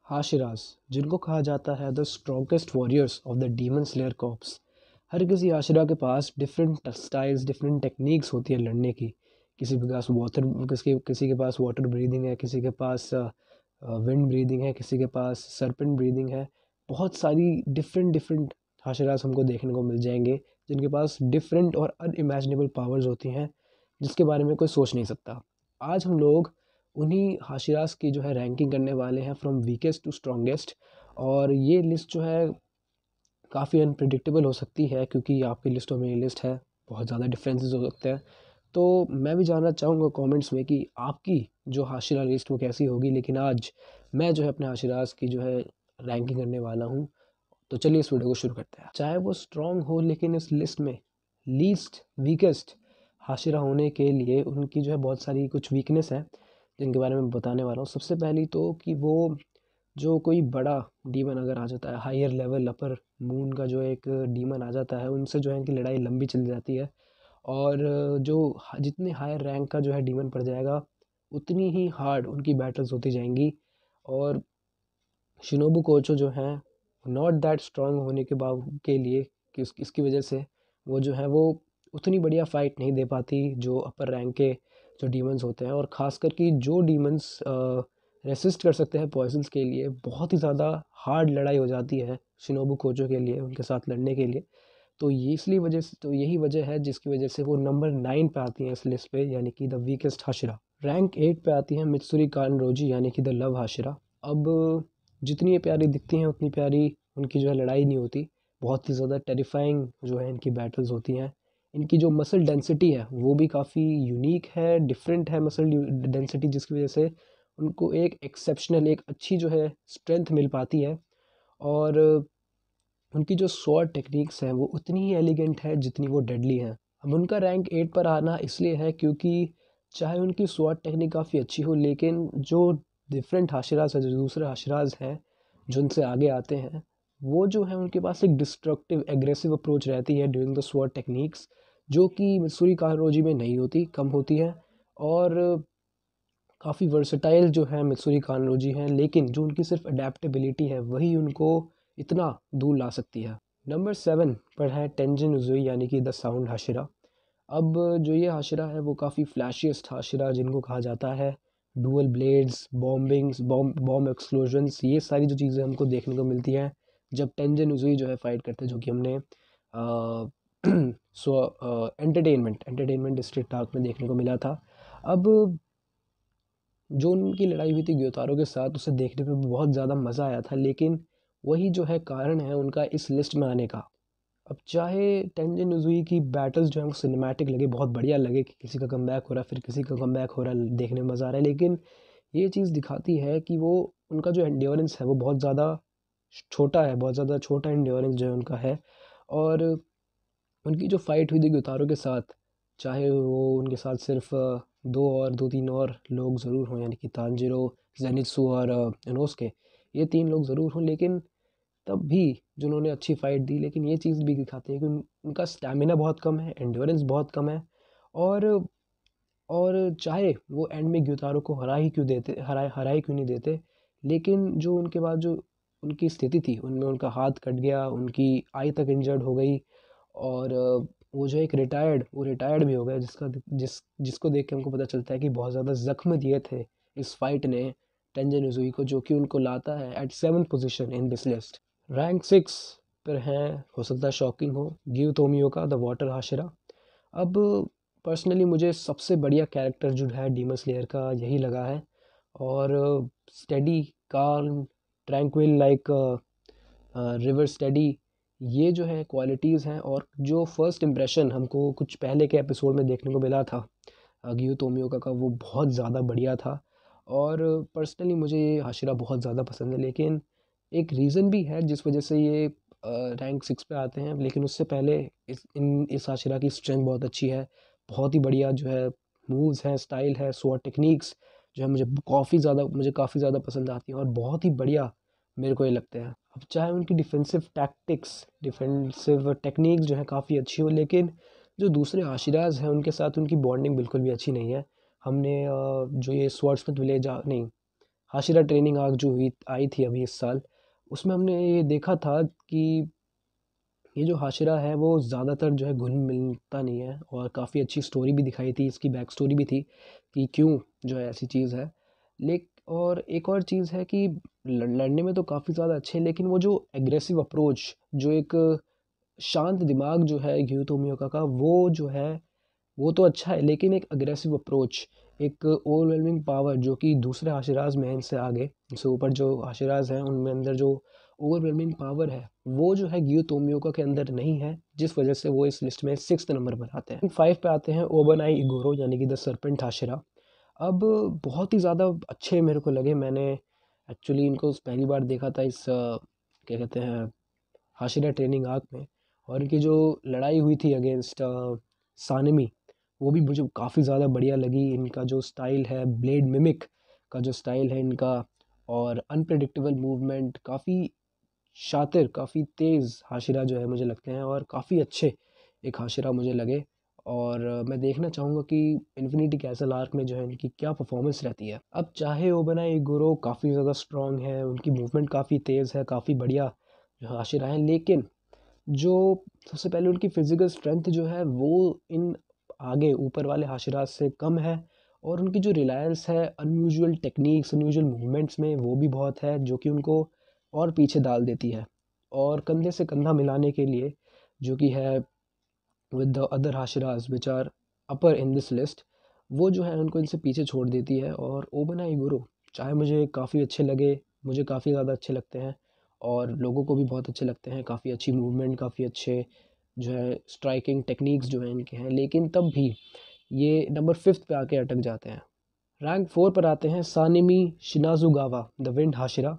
Hashiras, जिनको कहा जाता है the strongest warriors of the demon slayer corps. हर किसी हाशिरा के पास डिफरेंट स्टाइल्स, डिफरेंट टेक्निक्स होती है लड़ने की। किसी के पास वाटर ब्रीदिंग है, किसी के पास विंड ब्रीदिंग है, किसी के पास सरपेंट ब्रीदिंग है। बहुत सारी डिफरेंट डिफरेंट हाशिरास हमको देखने को मिल जाएंगे, जिनके पास डिफरेंट और अनइमेजिनेबल पावर्स होती हैं, जिसके बारे में कोई सोच नहीं सकता। आज हम लोग उन्हीं हाशिरास की जो है रैंकिंग करने वाले हैं फ्रॉम वीकेस्ट टू स्ट्रॉन्गेस्ट। और ये लिस्ट जो है काफ़ी अनप्रिडिक्टेबल हो सकती है, क्योंकि आपकी लिस्ट और मेरी लिस्ट है, बहुत ज़्यादा डिफरेंसेस हो सकते हैं। तो मैं भी जानना चाहूँगा कमेंट्स में कि आपकी जो हाशिरा लिस्ट वो कैसी होगी। लेकिन आज मैं जो है अपने हाशिरास की जो है रैंकिंग करने वाला हूँ। तो चलिए इस वीडियो को शुरू करते हैं। चाहे वो स्ट्रॉन्ग हो, लेकिन इस लिस्ट में लीस्ट वीकेस्ट हाशिरा होने के लिए उनकी जो है बहुत सारी कुछ वीकनेस है, जिनके बारे में बताने वाला हूँ। सबसे पहली तो कि वो जो कोई बड़ा डीमन अगर आ जाता है, हायर लेवल अपर मून का जो एक डीमन आ जाता है, उनसे जो है इनकी लड़ाई लंबी चल जाती है। और जो जितने हायर रैंक का जो है डीमन पड़ जाएगा, उतनी ही हार्ड उनकी बैटल्स होती जाएंगी। और शिनोबू कोचो जो हैं, नॉट दैट स्ट्रांग होने के के लिए कि इसकी वजह से वो जो है वो उतनी बढ़िया फाइट नहीं दे पाती जो अपर रैंक के जो डीमंस होते हैं। और ख़ासकर कि जो डीमंस रेसिस्ट कर सकते हैं पॉइजन्स के लिए, बहुत ही ज़्यादा हार्ड लड़ाई हो जाती है शिनोबू कोचो के लिए, उनके साथ लड़ने के लिए। तो ये इसलिए वजह से, तो यही वजह है जिसकी वजह से वो नंबर 9 पे आती हैं इस लिस्ट पे, यानी कि द वीकेस्ट हाशिरा। रैंक 8 पे आती हैं मित्सुरी कानरोजी, यानी कि द लव हाशिरा। अब जितनी ये प्यारी दिखती हैं उतनी प्यारी उनकी जो है लड़ाई नहीं होती। बहुत ही ज़्यादा टेरिफाइंग जो है इनकी बैटल्स होती हैं। इनकी जो मसल डेंसिटी है वो भी काफ़ी यूनिक है, डिफरेंट है मसल डेंसिटी, जिसकी वजह से उनको एक एक्सेप्शनल, एक अच्छी जो है स्ट्रेंथ मिल पाती है। और उनकी जो स्वॉर्ड टेक्निक्स हैं वो उतनी ही एलिगेंट है जितनी वो डेडली हैं। अब उनका रैंक 8 पर आना इसलिए है क्योंकि चाहे उनकी स्वॉर्ड टेक्निक काफ़ी अच्छी हो, लेकिन जो डिफरेंट हाशिराज है, जो दूसरे हाशिराज हैं जो उनसे आगे आते हैं, वो जो है उनके पास एक डिस्ट्रक्टिव एग्रेसिव अप्रोच रहती है ड्यूरिंग द स्वॉर्ड टेक्निक्स, जो कि मित्सुरी कानरोजी में नहीं होती, कम होती है। और काफ़ी वर्सटाइल जो है मित्सुरी कानरोजी हैं, लेकिन जो उनकी सिर्फ अडेप्टेबिलिटी है वही उनको इतना दूर ला सकती है। नंबर 7 पर है टेंजिन उजुई, यानी कि द साउंड हाशिरा। अब जो ये हाशिरा है वो काफ़ी फ्लैशिएस्ट हाशिरा, जिनको कहा जाता है dual blades, bombings, bomb explosions, ये सारी जो चीज़ें हमको देखने को मिलती हैं जब टेंजिन उजुई जो है फाइट करते हैं, जो कि हमने सो एंटरटेनमेंट डिस्ट्रिक्ट आर्क में देखने को मिला था। अब जो उनकी लड़ाई हुई थी ग्योतारो के साथ, उसे देखने पे बहुत ज़्यादा मज़ा आया था, लेकिन वही जो है कारण है उनका इस लिस्ट में आने का। अब चाहे टेंजिन उजुई की बैटल्स जो है वो सिनेमैटिक लगे, बहुत बढ़िया लगे कि किसी का कमबैक हो रहा है, फिर किसी का कमबैक हो रहा है, देखने में मज़ा आ रहा है, लेकिन ये चीज़ दिखाती है कि वो उनका जो एंड्योरेंस है वो बहुत ज़्यादा छोटा है, बहुत ज़्यादा छोटा एंड्योरेंस जो है उनका है। और उनकी जो फाइट हुई थी ग्योतारो के साथ, चाहे वो उनके साथ सिर्फ दो तीन और लोग ज़रूर हों, यानी कि तांजिरो, जेनित्सु और इनोस्के, ये तीन लोग ज़रूर हों, लेकिन तब भी जो उन्होंने अच्छी फाइट दी। लेकिन ये चीज़ भी दिखाती है कि उनका स्टैमिना बहुत कम है, एंड्योरेंस बहुत कम है। और चाहे वो एंड में ग्योतारो को हरा ही क्यों नहीं देते, लेकिन जो उनके बाद जो उनकी स्थिति थी, उनमें उनका हाथ कट गया, उनकी आई तक इंजर्ड हो गई। और वो जो एक रिटायर्ड भी हो गया, जिसको देख के हमको पता चलता है कि बहुत ज़्यादा ज़ख्म दिए थे इस फाइट ने टेंजन उजुई को, जो कि उनको लाता है at 7th position in this list. Rank 6 पर हैं, हो सकता है शॉकिंग हो, गिव तोमियो का द वाटर हाशिरा। अब पर्सनली मुझे सबसे बढ़िया कैरेक्टर जो है डीमन स्लेयर का यही लगा है। और स्टेडी, काम, ट्रैंक्विल लाइक रिवर स्टेडी, ये जो है क्वालिटीज़ हैं। और जो फर्स्ट इम्प्रेशन हमको कुछ पहले के एपिसोड में देखने को मिला था गियो तोमियो का वो बहुत ज़्यादा बढ़िया था। और पर्सनली मुझे ये हाशिरा बहुत ज़्यादा पसंद है, लेकिन एक रीज़न भी है जिस वजह से ये रैंक 6 पे आते हैं। लेकिन उससे पहले इस हाशिरा की स्ट्रेंथ बहुत अच्छी है, बहुत ही बढ़िया जो है मूव्स हैं, स्टाइल है, स्वॉर्ड टेक्निक्स जो है मुझे काफ़ी ज़्यादा पसंद आती हैं और बहुत ही बढ़िया मेरे को ये लगते हैं। अब चाहे उनकी डिफेंसिव टेक्निक्स जो है काफ़ी अच्छी हो, लेकिन जो दूसरे आशिराज हैं उनके साथ उनकी बॉन्डिंग बिल्कुल भी अच्छी नहीं है। हमने जो ये स्वॉर्ड्समैन विलेज नहीं हाशिरा ट्रेनिंग आर्क जो हुई आई थी अभी इस साल, उसमें हमने ये देखा था कि ये जो हाशिरा है वो ज़्यादातर जो है घुल मिलता नहीं है, और काफ़ी अच्छी स्टोरी भी दिखाई थी, इसकी बैक स्टोरी भी थी कि क्यों जो है ऐसी चीज़ है। लेक और एक और चीज़ है कि लड़ने में तो काफ़ी ज़्यादा अच्छे हैं, लेकिन वो जो एग्रेसिव अप्रोच, जो एक शांत दिमाग जो है ग्यूतो मियोका का, वो जो है वो तो अच्छा है, लेकिन एक अग्रेसिव अप्रोच, एक ओवरवेलमिंग पावर जो कि दूसरे हाशिराज में है इनसे आगे, इनसे ऊपर जो हाशिराज हैं उनमें अंदर जो ओवरवेलमिंग पावर है, वो जो है गियो तोमियोका के अंदर नहीं है, जिस वजह से वो इस लिस्ट में 6th नंबर पर आते हैं। 5 पे आते हैं ओबनाई इगोरो, यानी कि द सर्पेंट हाशिरा। अब बहुत ही ज़्यादा अच्छे मेरे को लगे, मैंने एक्चुअली इनको पहली बार देखा था इस क्या कहते हैं हाशिरा ट्रेनिंग आर्क में, और इनकी जो लड़ाई हुई थी अगेंस्ट सानमी, वो भी मुझे काफ़ी ज़्यादा बढ़िया लगी। इनका जो स्टाइल है, ब्लेड मिमिक का जो स्टाइल है इनका, और अनप्रेडिक्टेबल मूवमेंट, काफ़ी शातिर, काफ़ी तेज़ हाशिरा जो है मुझे लगते हैं, और काफ़ी अच्छे एक हाशिरा मुझे लगे। और मैं देखना चाहूँगा कि इन्फिनिटी कैसल आर्क में जो है इनकी क्या परफॉर्मेंस रहती है। अब चाहे ओबनाई इगोरो काफ़ी ज़्यादा स्ट्रॉन्ग है, उनकी मूवमेंट काफ़ी तेज़ है, काफ़ी बढ़िया जो हाशिरा है, लेकिन जो सबसे पहले उनकी फिजिकल स्ट्रेंथ जो है वो इन आगे ऊपर वाले हाशिरात से कम है, और उनकी जो रिलायंस है अनयूजुअल टेक्निक्स, अनयूजुअल मूवमेंट्स में, वो भी बहुत है, जो कि उनको और पीछे डाल देती है। और कंधे से कंधा मिलाने के लिए जो कि है with the other Hashiras which are upper in this list, वो जो है उनको इनसे पीछे छोड़ देती है। और ओबनाई गुरु चाहे मुझे काफ़ी अच्छे लगे, मुझे काफ़ी ज़्यादा अच्छे लगते हैं, और लोगों को भी बहुत अच्छे लगते हैं, काफ़ी अच्छी मूवमेंट, काफ़ी अच्छे जो है स्ट्राइकिंग टेक्निक्स जो हैं इनके हैं, लेकिन तब भी ये नंबर 5th पे आके अटक जाते हैं। रैंक 4 पर आते हैं सानिमी शिनाजुगावा द विंड हाशिरा।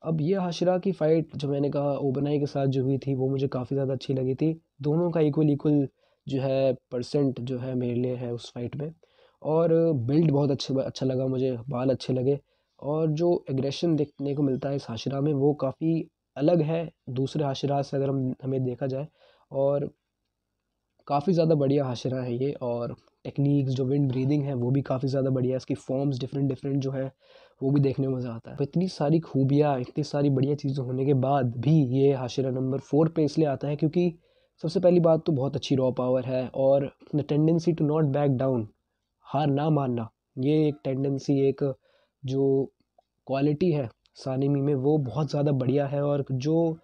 अब ये हाशिरा की फ़ाइट जो मैंने कहा ओबनाई के साथ जो हुई थी, वो मुझे काफ़ी ज़्यादा अच्छी लगी थी। दोनों का इक्वल इक्वल जो है परसेंट जो है मेरे लिए है उस फाइट में। और बिल्ड बहुत अच्छा लगा मुझे, बाल अच्छे लगे, और जो एग्रेशन देखने को मिलता है इस हाशिरा में वो काफ़ी अलग है दूसरे हाशिरा से, अगर हम हमें देखा जाए। और काफ़ी ज़्यादा बढ़िया हाशिरा है ये, और टेक्निक्स जो विंड ब्रीदिंग है वो भी काफ़ी ज़्यादा बढ़िया है, इसकी फॉर्म्स डिफरेंट डिफरेंट जो है वो भी देखने में मज़ा आता है। तो इतनी सारी खूबियाँ, इतनी सारी बढ़िया चीज़ें होने के बाद भी ये हाशिरा नंबर 4 पे इसलिए आता है क्योंकि सबसे पहली बात तो बहुत अच्छी रॉ पावर है, और the tendency to not back down, हार ना मानना, ये एक टेंडेंसी, एक जो क्वालिटी है सानिमी में, वो बहुत ज़्यादा बढ़िया है। और जो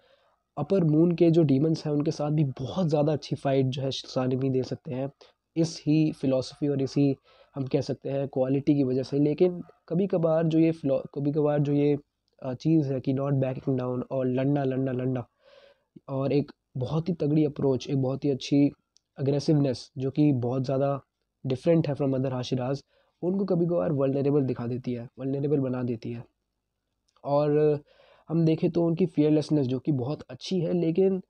अपर मून के जो डीमंस हैं उनके साथ भी बहुत ज़्यादा अच्छी फाइट जो है सानिमी दे सकते हैं, इस ही फिलॉसफी और इसी हम कह सकते हैं क्वालिटी की वजह से। लेकिन कभी कभार जो ये चीज़ है कि नॉट बैकिंग डाउन, और लड़ना लड़ना लड़ना, और एक बहुत ही तगड़ी अप्रोच, एक बहुत ही अच्छी अग्रेसिवनेस जो कि बहुत ज़्यादा डिफरेंट है फ्रॉम अदर हाशिराज, उनको कभी कभार वल्नरेबल दिखा देती है, वल्नरेबल बना देती है। और हम देखें तो उनकी फियरलेसनेस जो कि बहुत अच्छी है, लेकिन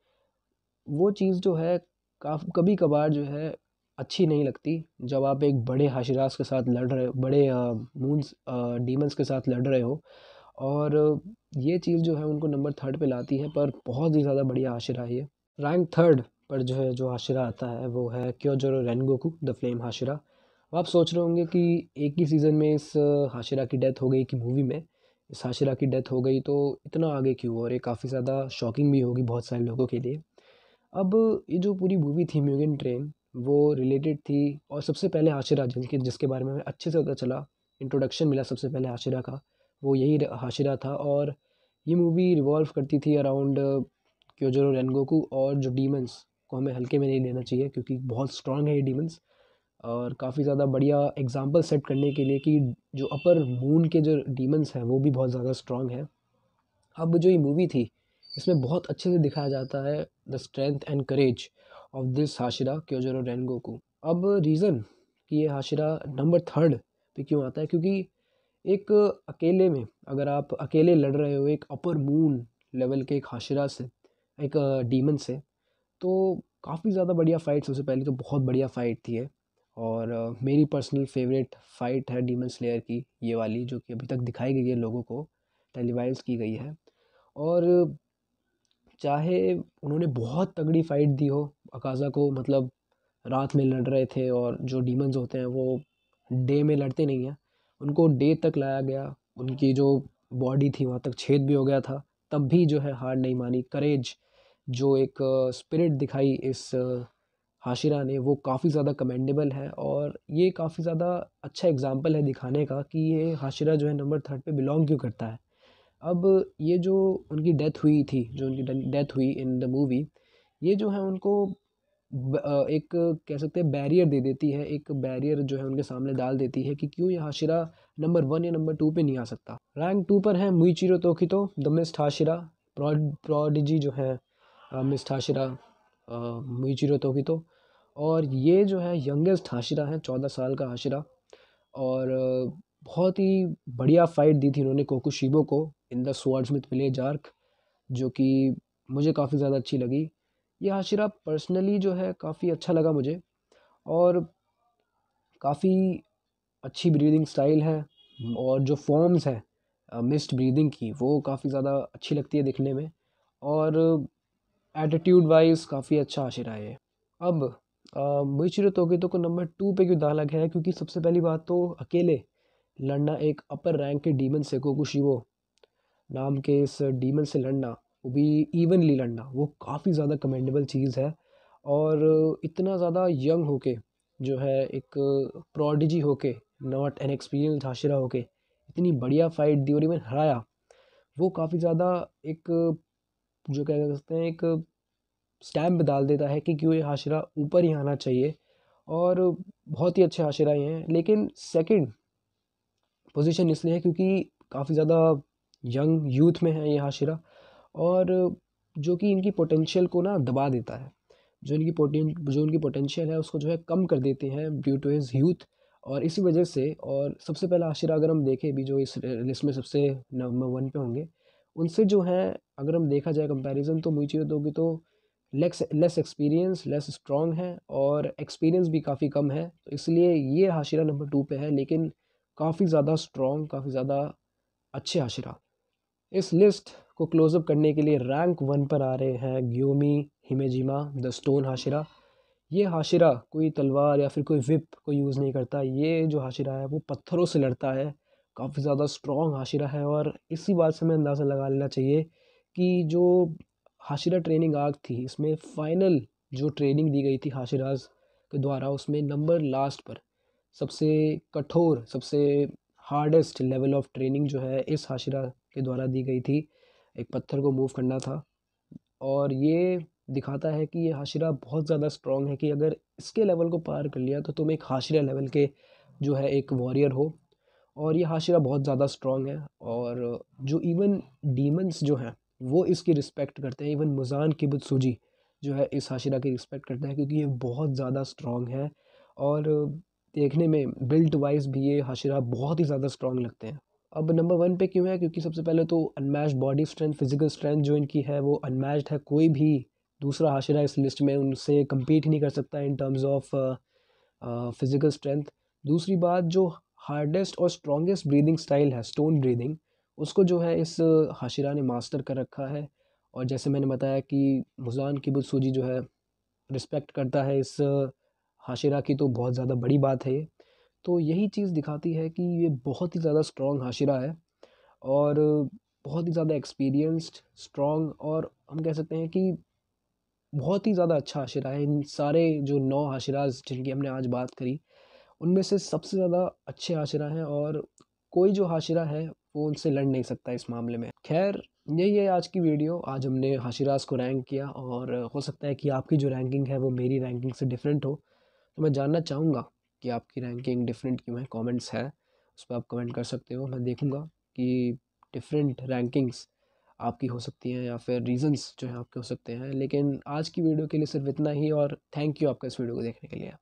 वो चीज़ जो है कभी कभार जो है अच्छी नहीं लगती, जब आप एक बड़े हाशिरास के साथ लड़ रहे हो, बड़े मून्स डीमंस के साथ लड़ रहे हो। और ये चीज़ जो है उनको नंबर 3rd पे लाती है, पर बहुत ही ज़्यादा बढ़िया हाशिरा है ये। रैंक 3rd पर जो है जो हाशिरा आता है वो है क्योजोरो रेनगोकू द फ्लेम हाशिरा। अब आप सोच रहे होंगे कि एक ही सीज़न में इस हाशिरा की डेथ हो गई, कि मूवी में इस हाशिरा की डेथ हो गई, तो इतना आगे क्यों, और ये काफ़ी ज़्यादा शॉकिंग भी होगी बहुत सारे लोगों के लिए। अब ये जो पूरी मूवी थी म्यूगेन ट्रेन, वो रिलेटेड थी, और सबसे पहले हाशिरा जिनके जिसके बारे में हमें अच्छे से पता चला, इंट्रोडक्शन मिला सबसे पहले हाशिरा का, वो यही हाशिरा था। और ये मूवी रिवॉल्व करती थी अराउंड क्योजोरो रेनगोकू, और जो डीमंस को हमें हल्के में नहीं लेना चाहिए, क्योंकि बहुत स्ट्रांग है ये डीमंस, और काफ़ी ज़्यादा बढ़िया एग्जाम्पल सेट करने के लिए कि जो अपर मून के जो डीमंस हैं वो भी बहुत ज़्यादा स्ट्रांग है। अब जो ये मूवी थी, इसमें बहुत अच्छे से दिखाया जाता है the strength and courage of this Hashira Kyojuro Rengoku. अब रीज़न कि ये हाशिरा नंबर 3rd पे क्यों आता है, क्योंकि एक अकेले में, अगर आप अकेले लड़ रहे हो एक अपर मून लेवल के एक हाशिरा से, एक डीमन से, तो काफ़ी ज़्यादा बढ़िया फ़ाइट, सबसे पहले तो बहुत बढ़िया फ़ाइट थी ये। और मेरी पर्सनल फेवरेट फ़ाइट है डीमन स्लेयर की ये वाली, जो कि अभी तक दिखाई गई है लोगों को, टेलीवाइज की गई है। और चाहे उन्होंने बहुत तगड़ी फाइट दी हो अकाज़ा को, मतलब रात में लड़ रहे थे, और जो डीमंस होते हैं वो डे में लड़ते नहीं हैं, उनको डे तक लाया गया, उनकी जो बॉडी थी वहाँ तक छेद भी हो गया था, तब भी जो है हार नहीं मानी। करेज, जो एक स्पिरिट दिखाई इस हाशिरा ने, वो काफ़ी ज़्यादा कमेंडेबल है। और ये काफ़ी ज़्यादा अच्छा एग्जाम्पल है दिखाने का कि ये हाशिरा जो है नंबर 3 पे बिलोंग क्यों करता है। अब ये जो उनकी डेथ हुई थी, जो उनकी डेथ हुई इन द मूवी, ये जो है उनको एक कह सकते हैं बैरियर दे देती है, एक बैरियर जो है उनके सामने डाल देती है कि क्यों ये हाशिरा नंबर 1 या नंबर 2 पे नहीं आ सकता। रैंक 2 पर है मुइचिरो तोकितो, द मिस्ट हाशिरा, प्रोडिजी जो है मिस्ट हाशिरा मुइचिरो तोकितो। और ये जो है यंगेस्ट हाशिरा है, 14 साल का हाशिरा। और बहुत ही बढ़िया फाइट दी थी उन्होंने कोकुशिबो को इन द स्वॉर्ड्समिथ विलेज आर्क, जो कि मुझे काफ़ी ज़्यादा अच्छी लगी। ये हाशिरा पर्सनली जो है काफ़ी अच्छा लगा मुझे, और काफ़ी अच्छी ब्रीदिंग स्टाइल है। और जो फॉर्म्स है मिस्ट ब्रीदिंग की, वो काफ़ी ज़्यादा अच्छी लगती है दिखने में। और एटीट्यूड वाइज काफ़ी अच्छा हाशिरा है ये। अब मुइचिरो तोकितो को नंबर 2 पे क्यों डाला गया है, क्योंकि सबसे पहली बात तो अकेले लड़ना एक अपर रैंक के डीमन से, कोकुशिबो नाम के इस डीमन से लड़ना, वो भी इवनली लड़ना, वो काफ़ी ज़्यादा कमेंडेबल चीज़ है। और इतना ज़्यादा यंग होके, जो है एक प्रोडिजी होके, नॉट एन एक्सपीरियंस्ड हाशिरा होके, इतनी बढ़िया फाइट दी और इवन हराया, वो काफ़ी ज़्यादा एक, जो कह सकते हैं, एक स्टैम्प डाल देता है कि क्यों ये हाशिरा ऊपर ही आना चाहिए। और बहुत ही अच्छे हाशिरा ये हैं, लेकिन सेकंड पोजीशन इसलिए है क्योंकि काफ़ी ज़्यादा यंग यूथ में है ये हाशिरा, और जो कि इनकी पोटेंशियल को ना दबा देता है। जो उनकी पोटेंशियल है उसको जो है कम कर देते हैं ड्यू टू हिज यूथ। और इसी वजह से, और सबसे पहला हाशिरा अगर हम देखें भी, जो इस लिस्ट में सबसे नंबर 1 पे होंगे, उनसे जो है अगर हम देखा जाए कंपैरिजन, तो मुइचिरो दोगी तो लेस एक्सपीरियंस, लेस स्ट्रॉन्ग है, और एक्सपीरियंस भी काफ़ी कम है। तो इसलिए ये हाशिरा नंबर 2 पे है, लेकिन काफ़ी ज़्यादा स्ट्रॉन्ग, काफ़ी ज़्यादा अच्छे हाशिरा। इस लिस्ट को क्लोजअप करने के लिए रैंक 1 पर आ रहे हैं ग्योमी हिमेजिमा, द स्टोन हाशिरा। ये हाशिरा कोई तलवार या फिर कोई विप को यूज़ नहीं करता। ये जो हाशिरा है वो पत्थरों से लड़ता है, काफ़ी ज़्यादा स्ट्रॉन्ग हाशिरा है। और इसी बात से हमें अंदाज़ा लगा लेना चाहिए कि जो हाशिरा ट्रेनिंग आर्क थी, इसमें फाइनल जो ट्रेनिंग दी गई थी हाशिराज के द्वारा, उसमें नंबर लास्ट पर सबसे कठोर, सबसे हार्डेस्ट लेवल ऑफ ट्रेनिंग जो है इस हाशिरा के द्वारा दी गई थी। एक पत्थर को मूव करना था। और ये दिखाता है कि ये हाशिरा बहुत ज़्यादा स्ट्रॉन्ग है, कि अगर इसके लेवल को पार कर लिया तो तुम एक हाशिरा लेवल के जो है एक वॉरियर हो। और ये हाशिरा बहुत ज़्यादा स्ट्रॉन्ग है। और जो इवन डीमंस जो हैं वो इसकी रिस्पेक्ट करते हैं। इवन मुजान किबुत्सुजी जो है इस हाशिरा की रिस्पेक्ट करता है, क्योंकि ये बहुत ज़्यादा स्ट्रॉन्ग है। और देखने में बिल्ट वाइज भी ये हाशिरा बहुत ही ज़्यादा स्ट्रॉन्ग लगते हैं। अब नंबर 1 पे क्यों है, क्योंकि सबसे पहले तो unmatched body strength, physical strength जो इनकी है वो अनमैच्ड है। कोई भी दूसरा हाशिरा इस लिस्ट में उनसे कम्पीट ही नहीं कर सकता in terms of physical strength. दूसरी बात, जो हार्डेस्ट और स्ट्रॉन्गेस्ट ब्रीदिंग स्टाइल है, स्टोन ब्रीदिंग, उसको जो है इस हाशिरा ने मास्टर कर रखा है। और जैसे मैंने बताया कि मुजान किबुत्सुजी जो है रिस्पेक्ट करता है इस हाशिरा की, तो बहुत ज़्यादा बड़ी बात है ये। तो यही चीज़ दिखाती है कि ये बहुत ही ज़्यादा स्ट्रॉन्ग हाशिरा है, और बहुत ही ज़्यादा एक्सपीरियंस्ड, स्ट्रॉन्ग, और हम कह सकते हैं कि बहुत ही ज़्यादा अच्छा हाशिरा है। इन सारे जो 9 हाशिराज जिनकी हमने आज बात करी, उनमें से सबसे ज़्यादा अच्छे हाशिरा हैं, और कोई जो हाशिरा है वो उनसे लड़ नहीं सकता इस मामले में। खैर, यही है आज की वीडियो। आज हमने हाशिराज को रैंक किया, और हो सकता है कि आपकी जो रैंकिंग है वो मेरी रैंकिंग से डिफरेंट हो। तो मैं जानना चाहूँगा कि आपकी रैंकिंग डिफरेंट क्यों है। कमेंट्स है, उस पर आप कमेंट कर सकते हो। मैं देखूँगा कि डिफरेंट रैंकिंग्स आपकी हो सकती हैं, या फिर रीजंस जो हैं आपके हो सकते हैं। लेकिन आज की वीडियो के लिए सिर्फ इतना ही, और थैंक यू आपका इस वीडियो को देखने के लिए।